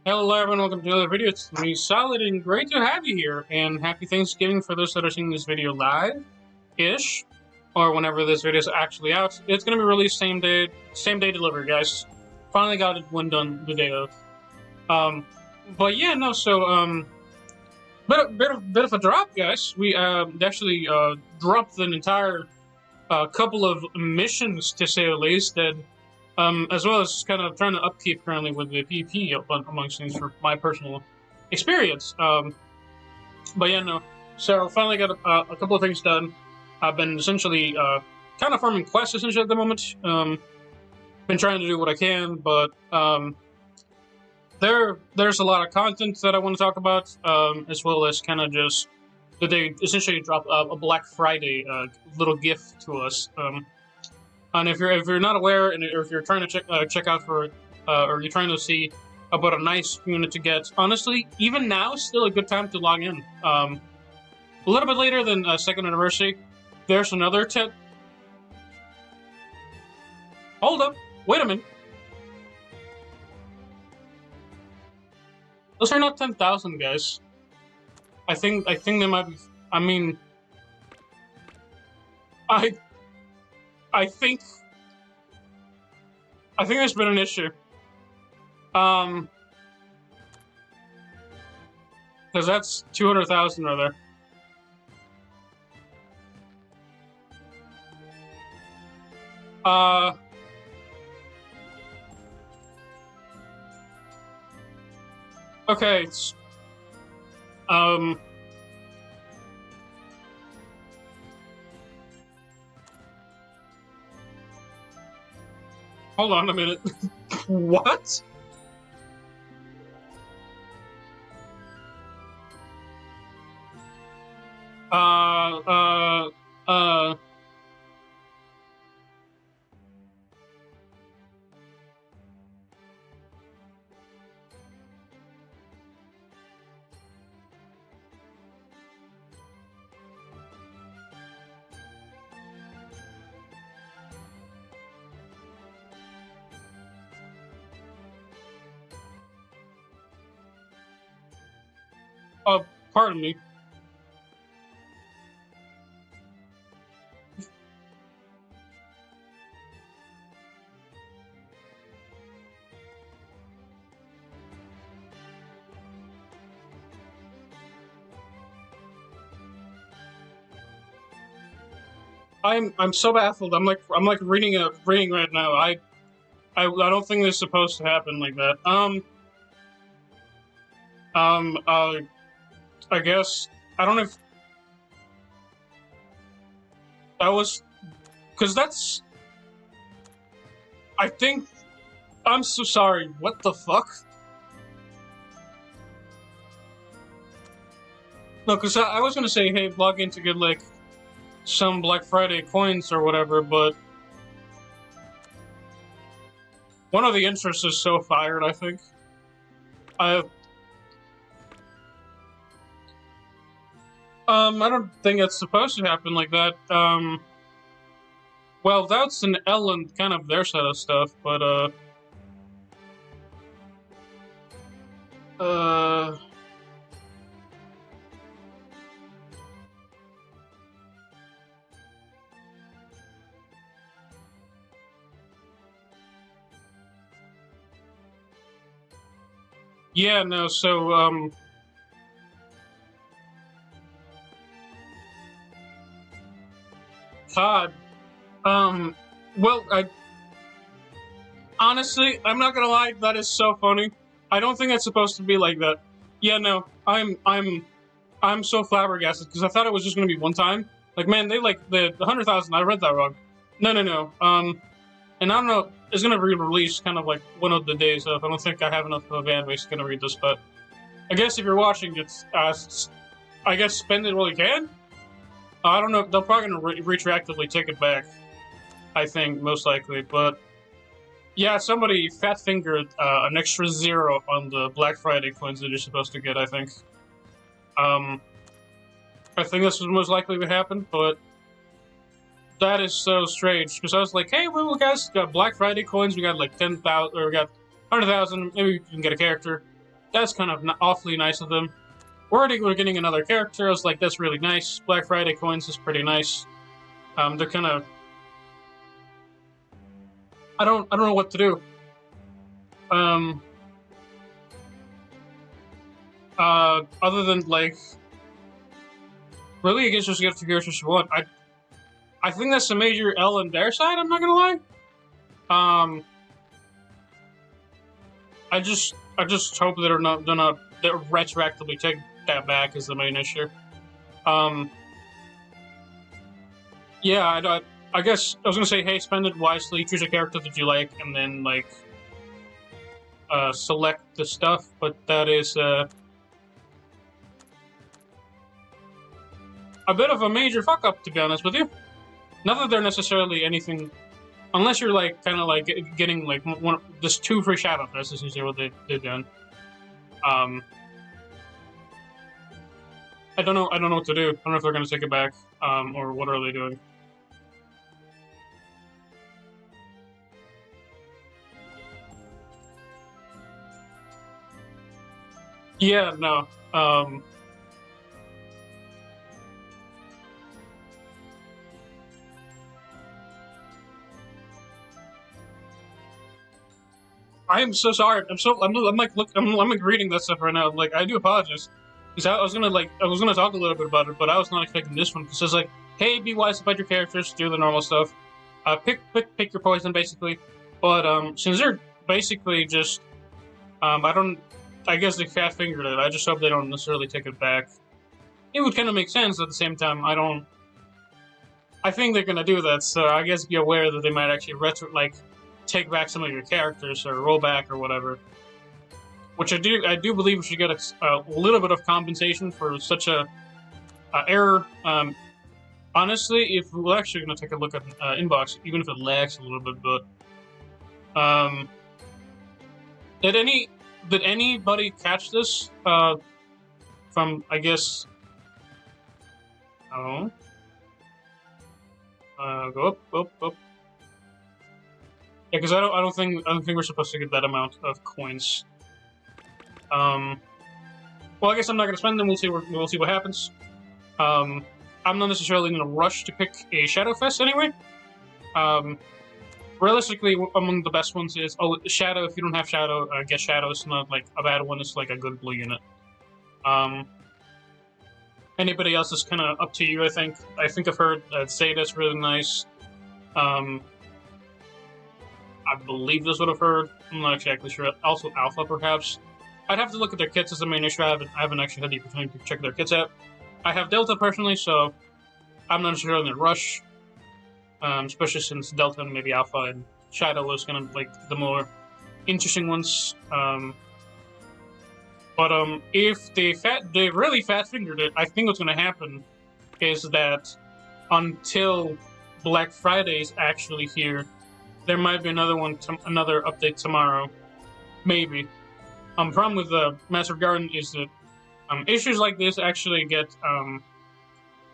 Hello everyone, welcome to another video. It's me, Solid, and great to have you here. And happy Thanksgiving for those that are seeing this video live-ish, or whenever this video is actually out. It's going to be released same day delivery, guys. Finally got it when done the day of. But yeah, no, so, bit of a drop, guys. We actually dropped an entire couple of missions, to say the least, that as well as kind of trying to upkeep currently with the PvP amongst things for my personal experience. But yeah, no. So finally got a couple of things done. I've been essentially kind of farming quests essentially at the moment. Been trying to do what I can, but there's a lot of content that I want to talk about, as well as kind of just that they essentially dropped a Black Friday little gift to us. And if you're not aware, and if you're trying to check out for, or you're trying to see about a nice unit to get, honestly, even now is still a good time to log in. A little bit later than second anniversary, there's another tip. Hold up, wait a minute. Those are not 10,000, guys. I think they might be. I mean, I think there's been an issue. Because that's 200,000 right there. Okay. Hold on a minute. What? Uh, uh, uh. Pardon me. I'm so baffled. I'm like reading right now. I don't think this is supposed to happen like that. I guess I don't know if that was because that's. I think I'm so sorry. What the fuck? No, because I was gonna say, hey, log in to get like some Black Friday coins or whatever, but one of the interests is so fired. I think I I don't think it's supposed to happen like that. Well, that's an L and kind of their set of stuff, but uh. Yeah, no, so, COD, well, honestly, I'm not gonna lie, that is so funny. I don't think it's supposed to be like that. Yeah, no, I'm so flabbergasted, because I thought it was just gonna be one time. Like, man, they, like, the 100,000, I read that wrong. No, and I don't know, it's gonna be released kind of like one of the days of. I don't think I have enough of a fan base to read this, but I guess if you're watching, it's I guess spend it while you can. I don't know. They're probably gonna retroactively take it back. I think most likely, but yeah, somebody fat fingered an extra 0 on the Black Friday coins that you're supposed to get. I think. I think this was most likely to happen, but that is so strange, because I was like, hey, well, guys, got Black Friday coins, we got like 10,000, or we got 100,000, maybe we can get a character. That's kind of awfully nice of them. We're getting another character. I was like, that's really nice. Black Friday coins is pretty nice. They're kind of... I don't know what to do. Other than, like... Really, I guess just get the characters you want. I think that's a major L on their side, I'm not gonna lie. I just hope they're not retroactively take that back is the main issue. Yeah, I guess I was gonna say, hey, spend it wisely, choose a character that you like, and then like select the stuff. But that is a bit of a major fuck up, to be honest with you. Not that they're necessarily anything, unless you're like kind of like getting like just 2 free shadow fests. Is usually what they've done. I don't know what to do. I don't know if they're gonna take it back, or what are they doing. Yeah, no. I am so sorry. I'm like I'm like reading that stuff right now. Like I do apologize. Because I was gonna talk a little bit about it, but I was not expecting this one. Because it's like, hey, be wise about your characters, do the normal stuff, pick your poison basically. But since they're basically just, I guess they fat fingered it. I just hope they don't necessarily take it back. It would kind of make sense at the same time. I think they're gonna do that, so I guess be aware that they might actually take back some of your characters or roll back or whatever. Which I do believe we should get a little bit of compensation for such a error. Honestly, if we're actually going to take a look at inbox, even if it lags a little bit, but did anybody catch this from, I guess? Oh, go up. Yeah, because I don't think we're supposed to get that amount of coins. Well, I guess I'm not gonna spend them. We'll see what happens. I'm not necessarily in a rush to pick a Shadow Fest anyway. Realistically, among the best ones is Shadow. If you don't have Shadow, get Shadow. It's not like a bad one. It's like a good blue unit. Anybody else is kind of up to you. I think I've heard Zeta's really nice. I believe that's what I've heard. I'm not exactly sure. Also, Alpha, perhaps. I'd have to look at their kits as the main issue. I haven't actually had the opportunity to check their kits out. I have Delta personally, so I'm not necessarily in a rush. Especially since Delta and maybe Alpha and Shadow was kind of like the more interesting ones. But if they really fat fingered it, I think what's going to happen is that until Black Friday is actually here, there might be another update tomorrow, maybe. Problem with the Master Garden is that issues like this actually get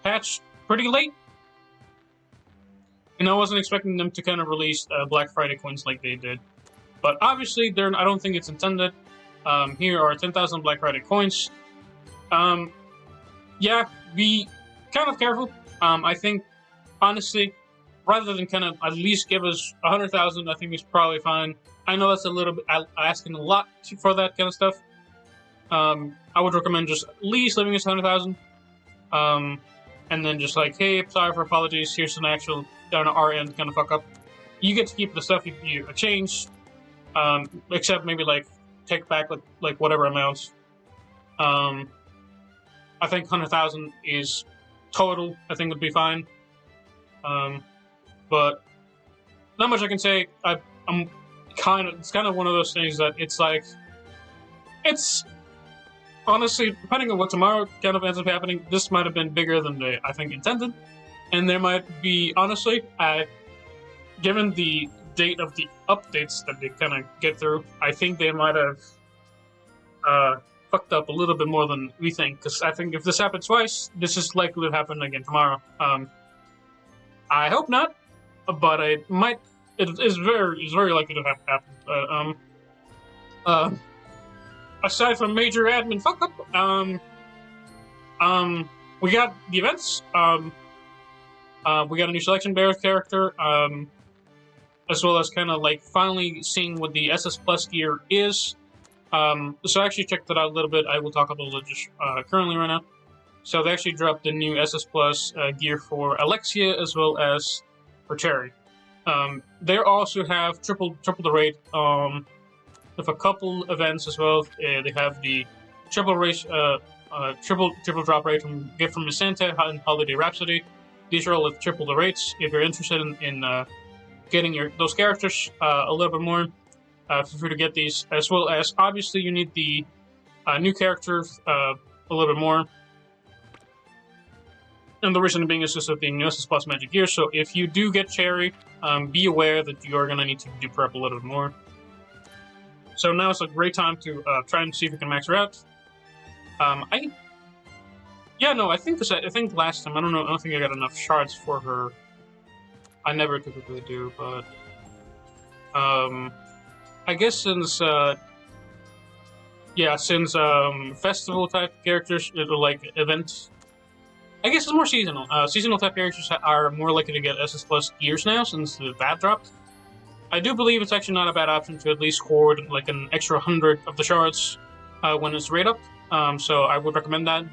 patched pretty late, and I wasn't expecting them to kind of release Black Friday coins like they did. But obviously, I don't think it's intended. Here are 10,000 Black Friday coins. Yeah, be kind of careful. I think, honestly, rather than kind of at least give us 100,000, I think it's probably fine. I know that's a little bit asking a lot for that kind of stuff. I would recommend just at least leaving us 100,000. And then just like, hey, sorry for apologies, here's an actual, on our end, kind of fuck up. You get to keep the stuff you changed, except maybe like take back like whatever amounts. I think 100,000 is total. I think would be fine. But not much I can say. It's kind of one of those things that it's like, it's honestly, depending on what tomorrow kind of ends up happening, this might have been bigger than they, I think, intended. And there might be, honestly, given the date of the updates that they kind of get through, I think they might have fucked up a little bit more than we think. Because I think if this happened twice, this is likely to happen again tomorrow. I hope not, but it might. It is very likely to have happened. aside from major admin fuck up, we got the events. We got a new selection bear character. As well as kind of like finally seeing what the SS Plus gear is. So I actually checked that out a little bit. I will talk about it just currently right now. So they actually dropped the new SS Plus gear for Alexia as well as for Cherry. They also have triple the rate with a couple events as well. They have the triple drop rate from Gift from Santa and Holiday Rhapsody. These are all with triple the rates. If you're interested in getting those characters a little bit more, feel free to get these. As well as obviously you need the new characters a little bit more. And the reason being is just that the new SS Plus Magic Gear. So if you do get Cherry, be aware that you are going to need to do prep a little bit more. So now it's a great time to try and see if you can max her out. I think last time, I don't think I got enough shards for her. I never typically do, but I guess since festival type characters, like event, I guess it's more seasonal. Seasonal type characters are more likely to get SS Plus gears now since the VAT dropped. I do believe it's actually not a bad option to at least hoard like an extra 100 of the shards when it's rate up. So I would recommend that,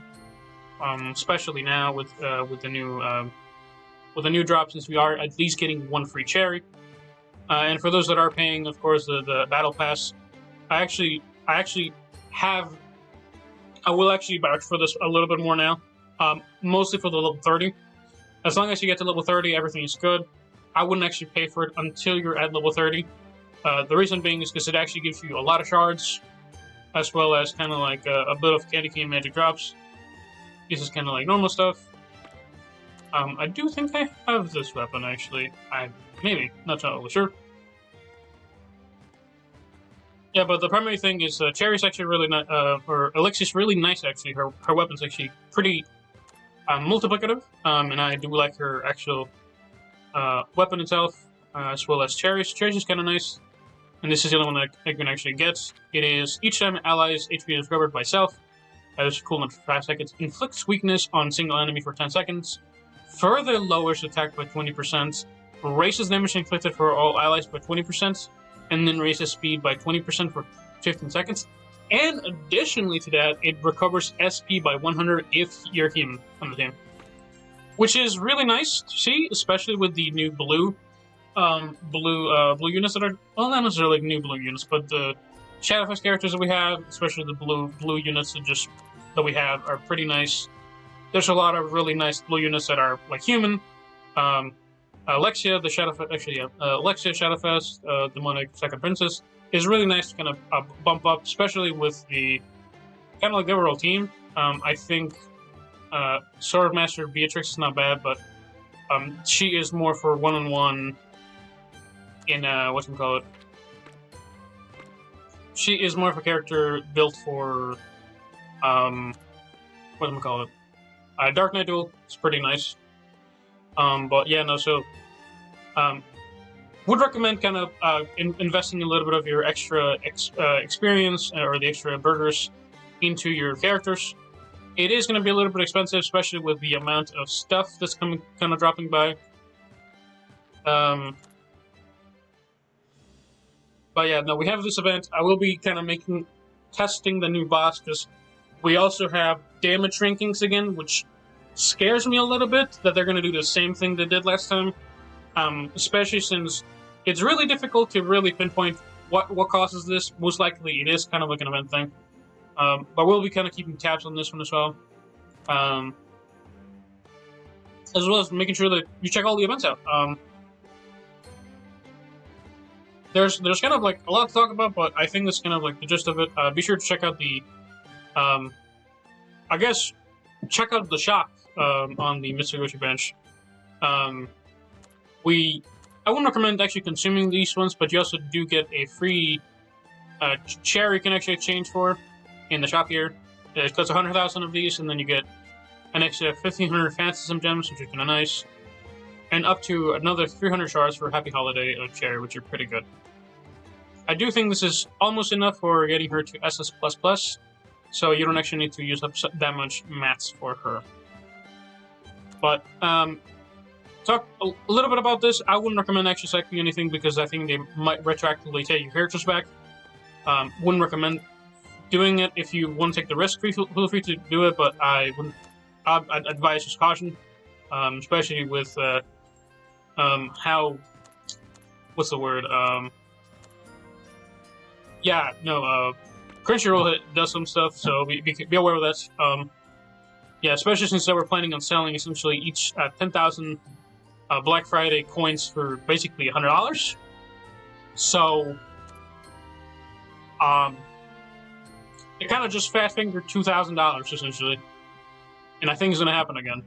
especially now with the new drop, since we are at least getting one free cherry. And for those that are paying, of course, the battle pass, I will actually vouch for this a little bit more now. Mostly for the level 30. As long as you get to level 30, everything is good. I wouldn't actually pay for it until you're at level 30. The reason being is because it actually gives you a lot of shards, as well as kind of like a bit of candy cane magic drops. This is kind of like normal stuff. I do think I have this weapon, actually. Maybe, not totally sure. Yeah, but the primary thing is Cherry's actually really nice, or Alexia's really nice, actually. Her weapon's actually pretty multiplicative, and I do like her actual weapon itself, as well as Cherry's. Cherry's is kind of nice, and this is the only one that I can actually get. It is, each time allies' HP is recovered by self, as cooldown for 5 seconds, inflicts weakness on single enemy for 10 seconds, further lowers attack by 20%, raises damage inflicted for all allies by 20%, and then raises speed by 20% for 15 seconds. And additionally to that, it recovers SP by 100 if you're human on the team. Which is really nice to see, especially with the new blue units that are, well, not necessarily new blue units, but the Shadowfax characters that we have, especially the blue units that we have, are pretty nice. There's a lot of really nice blue units that are like human. Alexia, the Shadowfax, Alexia Shadowfax, Demonic Second Princess, is really nice to kind of bump up, especially with the kind of like the overall team. I think Swordmaster Beatrix is not bad, but she is more for one-on-one in whatchamacallit. She is more of a character built for whatchamacallit. Dark Knight Duel is pretty nice. But yeah, no, so would recommend kind of investing a little bit of your extra experience or the extra burgers into your characters. It is going to be a little bit expensive, especially with the amount of stuff that's kind of dropping by. But yeah, no, we have this event. I will be kind of testing the new boss, because we also have damage rankings again, which scares me a little bit that they're going to do the same thing they did last time. Especially since it's really difficult to really pinpoint what causes this. Most likely it is kind of like an event thing. But we'll be kind of keeping tabs on this one as well. As well as making sure that you check all the events out. There's kind of like a lot to talk about, but I think that's kind of like the gist of it. Be sure to check out the, check out the shop on the Mitsubishi branch. I wouldn't recommend actually consuming these ones, but you also do get a free chair you can actually exchange for in the shop here. It costs 100,000 of these, and then you get an extra 1,500 Phantasm gems, which are kind of nice, and up to another 300 shards for Happy Holiday chair, which are pretty good. I do think this is almost enough for getting her to SS++, so you don't actually need to use up that much mats for her. But, talk a little bit about this. I wouldn't recommend actually selecting anything because I think they might retroactively take your characters back. Wouldn't recommend doing it. If you want to take the risk, feel free to do it, but I'd advise just caution, especially with how, what's the word? Crunchyroll does some stuff, so be aware of that. Yeah, especially since they were planning on selling essentially each 10,000 Black Friday coins for basically $100. So, they kind of just fat fingered $2,000 essentially, and I think it's gonna happen again.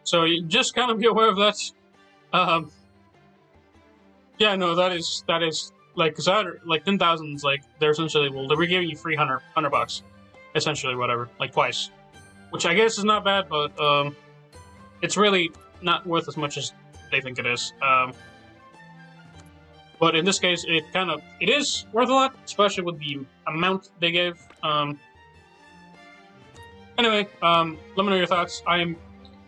So you just kind of be aware of that. Yeah, no, that is like, cause like 10,000 is like they're essentially, well, they're giving you free $100, essentially, whatever, like twice, which I guess is not bad, but it's really not worth as much as they think it is. But in this case, it is worth a lot, especially with the amount they gave. Anyway, let me know your thoughts.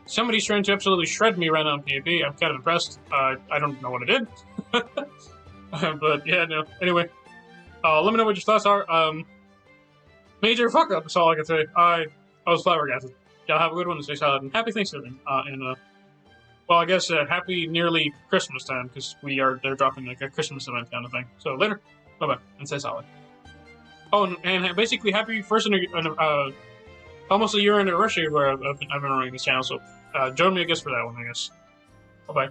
Somebody's trying to absolutely shred me right now on PvP. I'm kind of impressed. I don't know what I did. But yeah, no. Anyway, let me know what your thoughts are. Major fuck up, that's all I can say. I was flabbergasted. Y'all have a good one, stay solid, and happy Thanksgiving. Well, I guess happy nearly Christmas time, because they're dropping like a Christmas event kind of thing. So later, bye-bye, and stay solid. Oh, and basically happy first almost a year anniversary where I've been running this channel, so join me, I guess, for that one, I guess. Bye-bye.